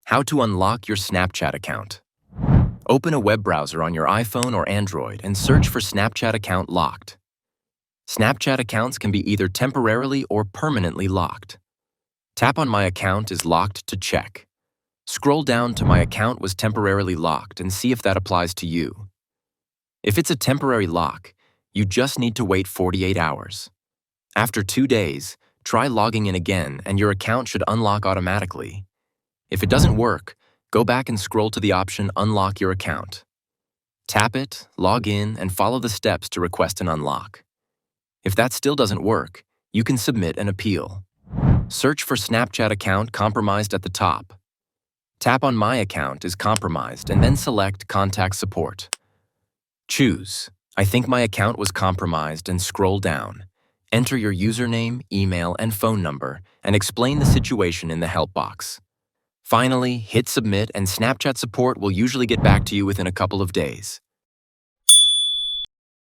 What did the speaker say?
How to unlock your Snapchat account. Open a web browser on your iPhone or Android and search for Snapchat account locked. Snapchat accounts can be either temporarily or permanently locked. Tap on My account is locked to check. Scroll down to My account was temporarily locked and see if that applies to you. If it's a temporary lock, you just need to wait 48 hours. After 2 days, try logging in again and your account should unlock automatically. If it doesn't work, go back and scroll to the option Unlock Your Account. Tap it, log in, and follow the steps to request an unlock. If that still doesn't work, you can submit an appeal. Search for Snapchat account compromised at the top. Tap on My account is compromised and then select Contact Support. Choose I think my account was compromised and scroll down. Enter your username, email, and phone number and explain the situation in the help box. Finally, hit submit and Snapchat support will usually get back to you within a couple of days.